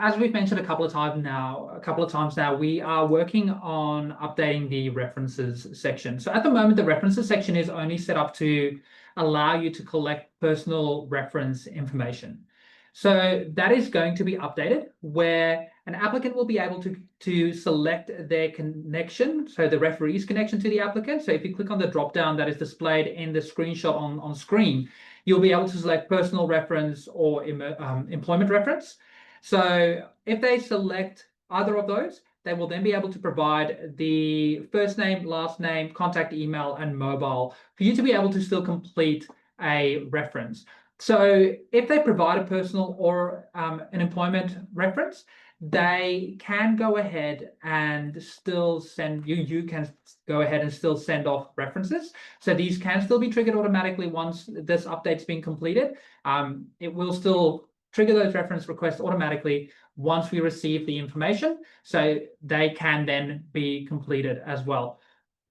as we've mentioned a couple of times now, we are working on updating the references section. So at the moment, the references section is only set up to allow you to collect personal reference information. So that is going to be updated, where an applicant will be able to select their connection, so the referee's connection to the applicant. So if you click on the drop down that is displayed in the screenshot on screen, you'll be able to select personal reference or employment reference. So if they select either of those, they will then be able to provide the first name, last name, contact email, and mobile for you to be able to still complete a reference. So if they provide a personal or an employment reference, they can go ahead and still send you can go ahead and still send off references. So these can still be triggered automatically once this update's been completed. It will still trigger those reference requests automatically once we receive the information, so they can then be completed as well.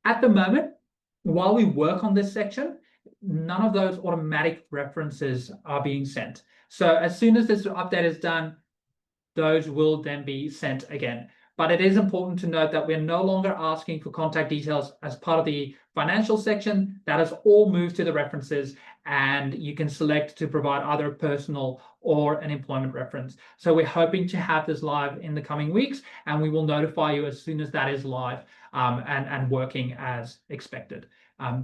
At the moment, while we work on this section, none of those automatic references are being sent. So as soon as this update is done, those will then be sent again. But it is important to note that we're no longer asking for contact details as part of the financial section. That has all moved to the references, and you can select to provide either a personal or an employment reference. So we're hoping to have this live in the coming weeks, and we will notify you as soon as that is live and working as expected.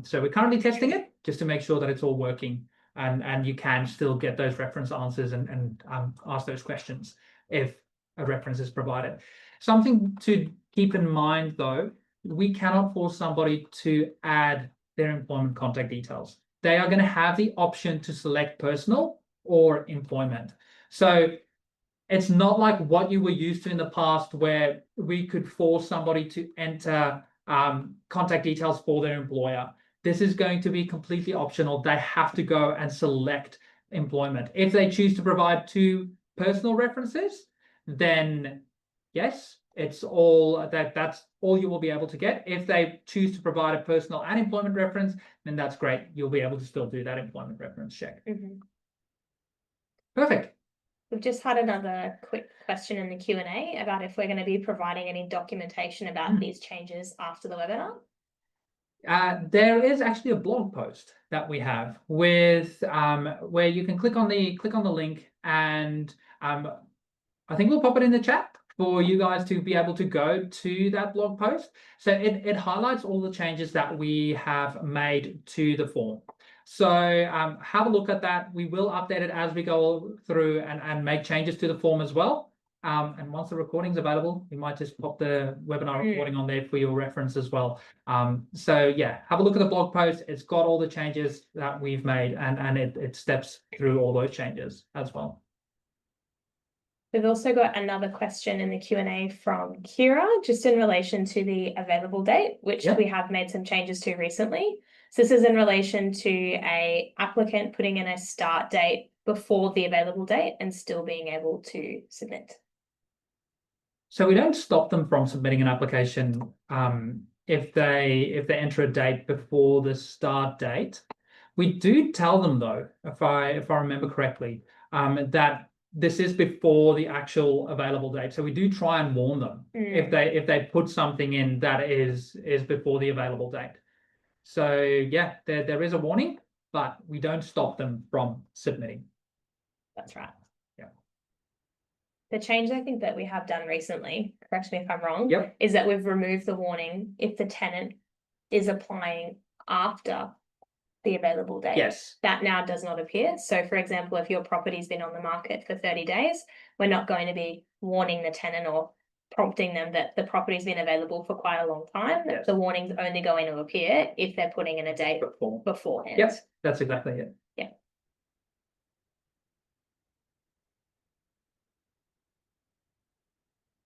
So we're currently testing it just to make sure that it's all working, and you can still get those reference answers and ask those questions if a reference is provided. Something to keep in mind, though, we cannot force somebody to add their employment contact details. They are going to have the option to select personal or employment. So it's not like what you were used to in the past, where we could force somebody to enter contact details for their employer. This is going to be completely optional. They have to go and select employment. If they choose to provide 2 personal references, then yes, it's all that's all you will be able to get. If they choose to provide a personal and employment reference, then that's great. You'll be able to still do that employment reference check. Perfect. We've just had another quick question in the Q&A about if we're going to be providing any documentation about these changes after the webinar. There is actually a blog post that we have with where you can click on the link, and I think we'll pop it in the chat for you guys to be able to go to that blog post. So it highlights all the changes that we have made to the form. So have a look at that. We will update it as we go through and make changes to the form as well. And once the recording's available, we might just pop the webinar recording on there for your reference as well. So yeah, have a look at the blog post. It's got all the changes that we've made, and it steps through all those changes as well. We've also got another question in the Q&A from Kira, just in relation to the available date, which we have made some changes to recently. So this is in relation to a applicant putting in a start date before the available date and still being able to submit. So we don't stop them from submitting an application if they enter a date before the start date. We do tell them though, if I remember correctly, that this is before the actual available date. So we do try and warn them if they put something in that is before the available date. So yeah, there is a warning, but we don't stop them from submitting. That's right. Yeah. The change I think that we have done recently, correct me if I'm wrong, Yep. is that we've removed the warning if the tenant is applying after the available date. Yes. That now does not appear. So for example, if your property's been on the market for 30 days, we're not going to be warning the tenant or prompting them that the property's been available for quite a long time. Yes. The warning's only going to appear if they're putting in a date beforehand. Yep, that's exactly it. Yeah.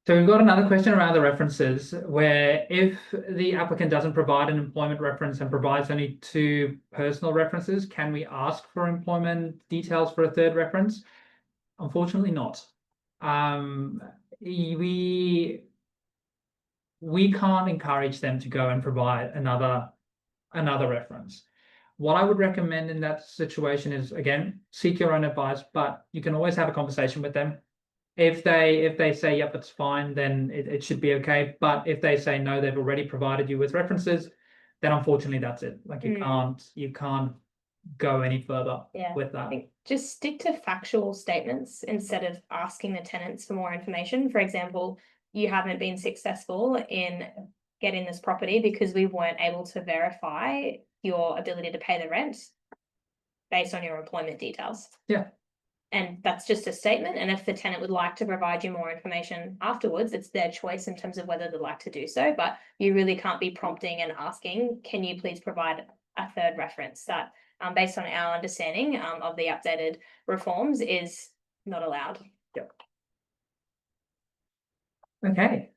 So we've got another question around the references, where if the applicant doesn't provide an employment reference and provides only 2 personal references, can we ask for employment details for a 3rd reference? Unfortunately not. We can't encourage them to go and provide another reference. What I would recommend in that situation is, again, seek your own advice, but you can always have a conversation with them. If they say, yep, it's fine, then it should be okay. But if they say no, they've already provided you with references, then unfortunately that's it. Like you can't go any further with that. I think just stick to factual statements instead of asking the tenants for more information. For example, you haven't been successful in getting this property because we weren't able to verify your ability to pay the rent based on your employment details. Yeah. And that's just a statement. And if the tenant would like to provide you more information afterwards, it's their choice in terms of whether they'd like to do so. But you really can't be prompting and asking, can you please provide a 3rd reference? That, based on our understanding of the updated reforms, is not allowed. Yep. Okay.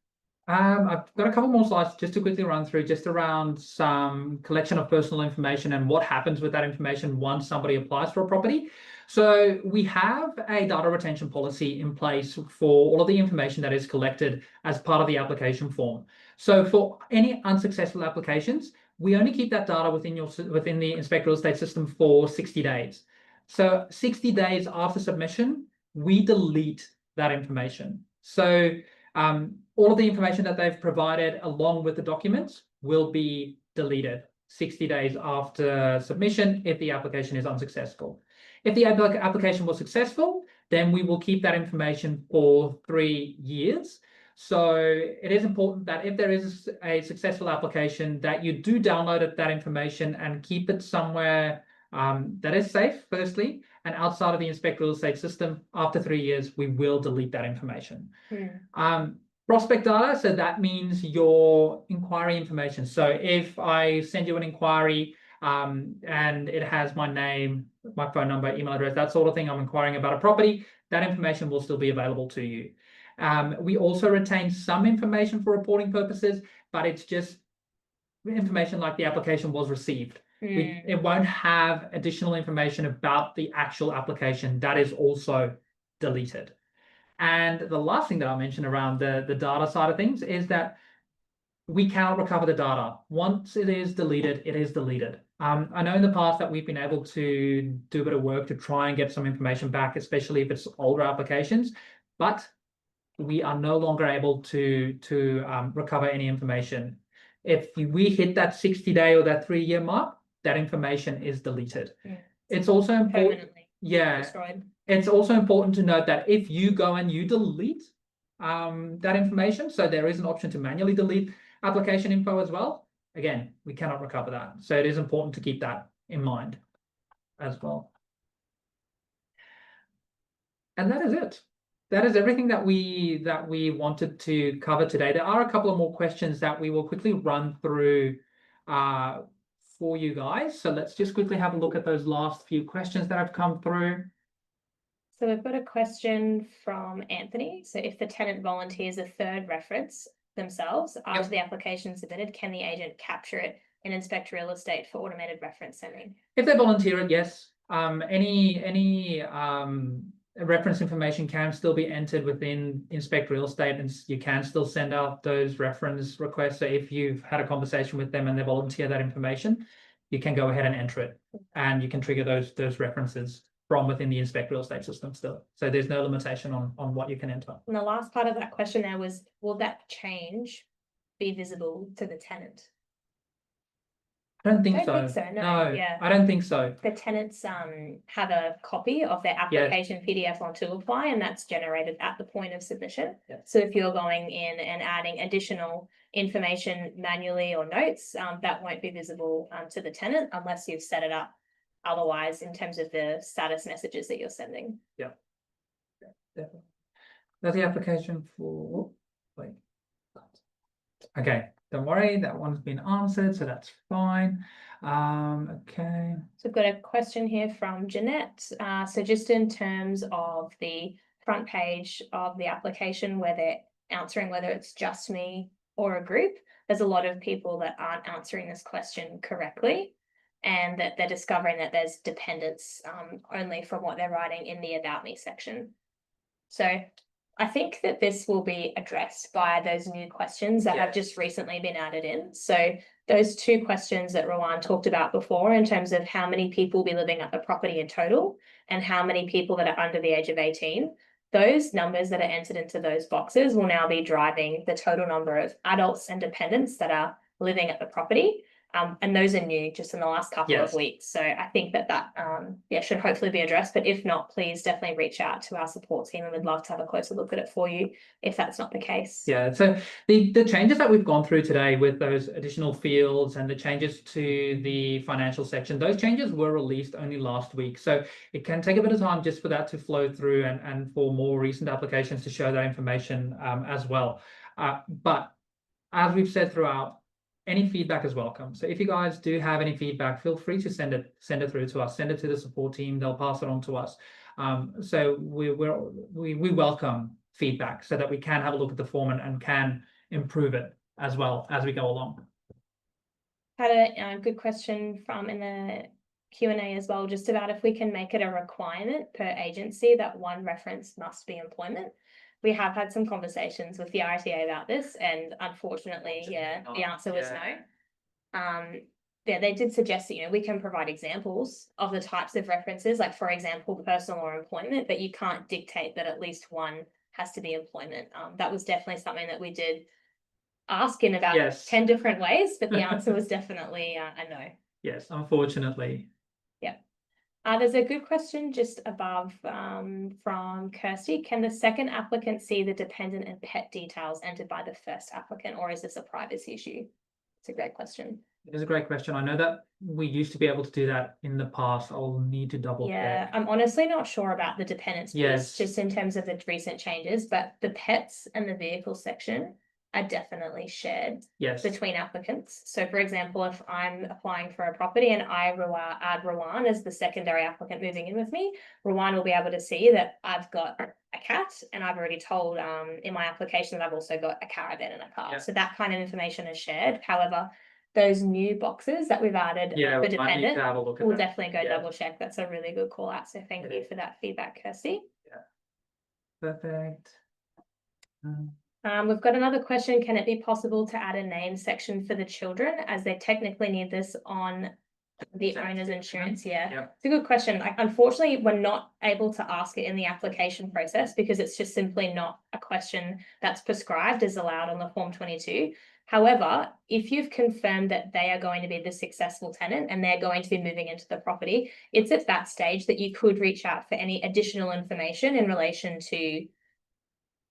I've got a couple more slides just to quickly run through, just around some collection of personal information and what happens with that information once somebody applies for a property. So we have a data retention policy in place for all of the information that is collected as part of the application form. So for any unsuccessful applications, we only keep that data within the Inspect Real Estate system for 60 days. So 60 days after submission, we delete that information. So all of the information that they've provided along with the documents will be deleted 60 days after submission if the application is unsuccessful. If the application was successful, then we will keep that information for 3 years. So it is important that if there is a successful application, that you do download that information and keep it somewhere that is safe, firstly, and outside of the Inspect Real Estate system. After 3 years, we will delete that information. Prospect data, so that means your inquiry information. So if I send you an inquiry and it has my name, my phone number, email address, that sort of thing, I'm inquiring about a property, that information will still be available to you. We also retain some information for reporting purposes, but it's just information like the application was received. It won't have additional information about the actual application. That is also deleted. And the last thing that I mentioned around the data side of things is that we cannot recover the data. Once it is deleted, it is deleted. I know in the past that we've been able to do a bit of work to try and get some information back, especially if it's older applications, but we are no longer able to recover any information. If we hit that 60-day or that 3-year mark, that information is deleted. It's also important. Destroyed. It's also important to note that if you go and you delete that information, so there is an option to manually delete application info as well. Again, we cannot recover that. So it is important to keep that in mind. as well. And that is it. That is everything that we wanted to cover today. There are a couple of more questions that we will quickly run through for you guys. So let's just quickly have a look at those last few questions that have come through. So we've got a question from Anthony. So if the tenant volunteers a third reference themselves after the application is submitted, can the agent capture it and inspect real estate for automated reference sending? If they volunteer it, yes. Any reference information can still be entered within Inspect Real Estate, and you can still send out those reference requests. So if you've had a conversation with them and they volunteer that information, you can go ahead and enter it, and you can trigger those references from within the Inspect Real Estate system still. So there's no limitation on what you can enter. And the last part of that question there was, will that change be visible to the tenant? I don't think Don't so. think so, no, yeah. I don't think so. The tenants have a copy of their application PDF on 2Apply, and that's generated at the point of submission. Yes. So if you're going in and adding additional information manually or notes, that won't be visible to the tenant unless you've set it up otherwise in terms of the status messages that you're sending. Yeah, definitely. That's the application for, wait. Okay, don't worry, that one's been answered, so that's fine. Okay. So we've got a question here from Jeanette. So just in terms of the front page of the application where they're answering whether it's just me or a group, there's a lot of people that aren't answering this question correctly, and that they're discovering that there's dependents only from what they're writing in the About Me section. So I think that this will be addressed by those new questions that have just recently been added in. So those two questions that Rowan talked about before in terms of how many people will be living at the property in total and how many people that are under the age of 18, those numbers that are entered into those boxes will now be driving the total number of adults and dependents that are living at the property. And those are new just in the last couple of weeks. So I think that should hopefully be addressed. But if not, please definitely reach out to our support team, and we'd love to have a closer look at it for you if that's not the case. Yeah, so the changes that we've gone through today with those additional fields and the changes to the financial section, those changes were released only last week. So it can take a bit of time just for that to flow through and for more recent applications to show that information as well. But as we've said throughout, any feedback is welcome. So if you guys do have any feedback, feel free to send it through to us, send it to the support team, they'll pass it on to us. So we welcome feedback so that we can have a look at the form and can improve it as well as we go along. Had a good question from in the Q&A as well, just about if we can make it a requirement per agency that one reference must be employment. We have had some conversations with the RTA about this, and unfortunately, the answer was no. They did suggest that, we can provide examples of the types of references, like for example, personal or employment, but you can't dictate that at least one has to be employment. That was definitely something that we did ask in about 10 different ways, but the answer was definitely a no. Yes, unfortunately. Yeah. There's a good question just above from Kirsty. Can the second applicant see the dependent and pet details entered by the first applicant, or is this a privacy issue? It's a great question. It is a great question. I know that we used to be able to do that in the past. I'll need to double check. Yeah, I'm honestly not sure about the dependents piece, just in terms of the recent changes, but the pets and the vehicle section are definitely shared between applicants. So for example, if I'm applying for a property and I add Rowan as the secondary applicant moving in with me, Rowan will be able to see that I've got a cat, and I've already told in my application that I've also got a caravan and a car. So that kind of information is shared. However, those new boxes that we've added for dependent, we'll definitely go double check. That's a really good call out. So thank you for that feedback, Kirsty. Perfect. We've got another question. Can it be possible to add a name section for the children, as they technically need this on the owner's insurance? It's a good question. Like, unfortunately, we're not able to ask it in the application process because it's just simply not a question that's prescribed as allowed on the Form 22. However, if you've confirmed that they are going to be the successful tenant and they're going to be moving into the property, it's at that stage that you could reach out for any additional information in relation to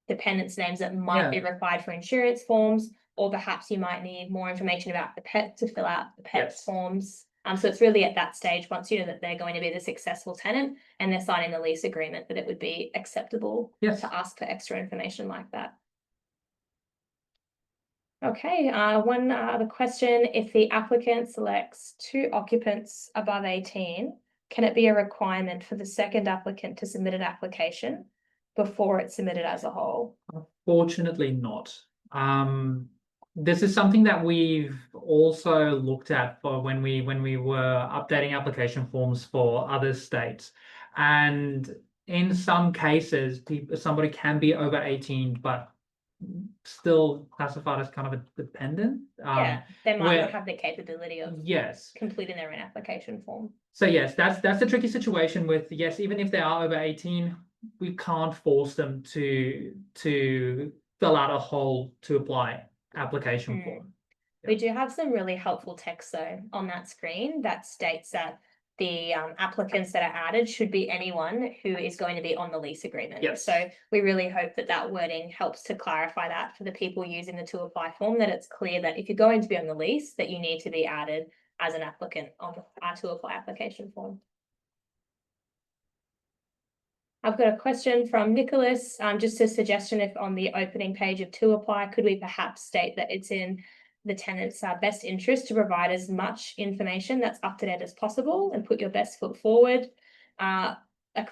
dependents' names that might be required for insurance forms, or perhaps you might need more information about the pet to fill out the pet forms. So it's really at that stage, once you know that they're going to be the successful tenant and they're signing the lease agreement, that it would be acceptable Yes. to ask for extra information like that. Okay, one other question. If the applicant selects 2 occupants above 18, can it be a requirement for the second applicant to submit an application before it's submitted as a whole? Unfortunately not. This is something that we've also looked at for when we were updating application forms for other states. And in some cases, somebody can be over 18, but still classified as kind of a dependent. Yeah, they might where- not have the capability of Yes. completing their own application form. So yes, that's a tricky situation with, yes, even if they are over 18, we can't force them to fill out a whole 2Apply application form. We do have some really helpful text though on that screen that states that the applicants that are added should be anyone who is going to be on the lease agreement. Yes. So we really hope that that wording helps to clarify that for the people using the 2Apply form, that it's clear that if you're going to be on the lease, that you need to be added as an applicant on our 2Apply application form. I've got a question from Nicholas, just a suggestion if on the opening page of 2Apply, could we perhaps state that it's in the tenant's best interest to provide as much information that's up to date as possible and put your best foot forward.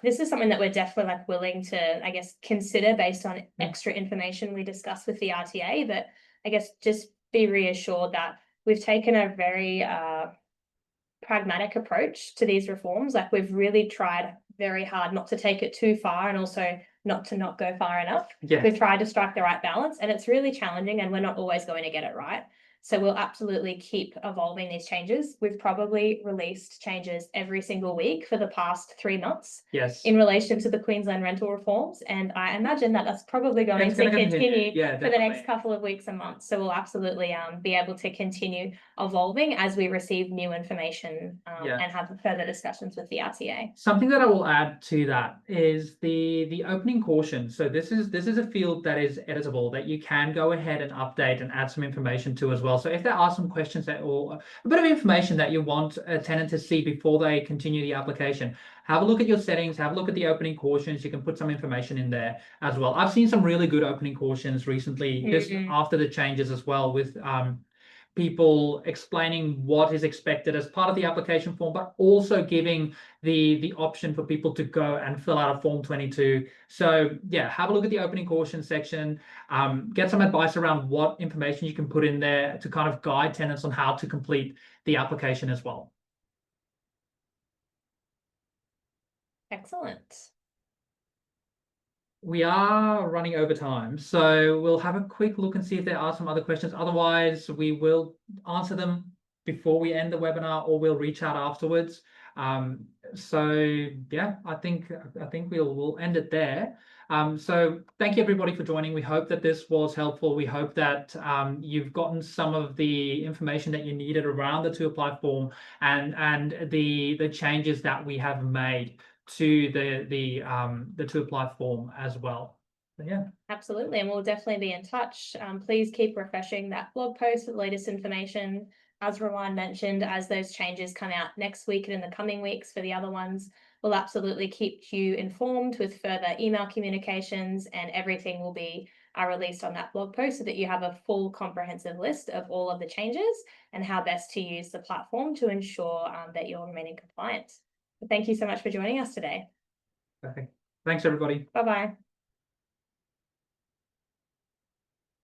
This is something that we're definitely willing to, I guess, consider based on extra information we discussed with the RTA, but I guess just be reassured that we've taken a very pragmatic approach to these reforms. We've really tried very hard not to take it too far and also not to not go far enough. Yes. We've tried to strike the right balance, and it's really challenging and we're not always going to get it right. So we'll absolutely keep evolving these changes. We've probably released changes every single week for the past 3 months. Yes. In relation to the Queensland rental reforms, and I imagine that that's probably going to continue for the next couple of weeks and months. So we'll absolutely be able to continue evolving as we receive new information and have further discussions with the RTA. Something that I will add to that is the opening caution. So this is a field that is editable, that you can go ahead and update and add some information to as well. So if there are some questions that, or a bit of information that you want a tenant to see before they continue the application, have a look at your settings, have a look at the opening cautions. You can put some information in there as well. I've seen some really good opening cautions recently, just after the changes as well, with people explaining what is expected as part of the application form, but also giving the option for people to go and fill out a form 22. So yeah, have a look at the opening caution section, get some advice around what information you can put in there to kind of guide tenants on how to complete the application as well. Excellent. We are running over time, so we'll have a quick look and see if there are some other questions. Otherwise, we will answer them before we end the webinar, or we'll reach out afterwards. So yeah, I think we'll end it there. So thank you everybody for joining. We hope that this was helpful. We hope that you've gotten some of the information that you needed around the 2Apply form and the changes that we have made to the 2Apply form as well. So, yeah, absolutely, and we'll definitely be in touch. Please keep refreshing that blog post with the latest information. As Rowan mentioned, as those changes come out next week and in the coming weeks for the other ones, we'll absolutely keep you informed with further email communications, and everything will be released on that blog post so that you have a full comprehensive list of all of the changes and how best to use the platform to ensure that you're remaining compliant. Thank you so much for joining us today. okay. Thanks everybody. Bye-bye.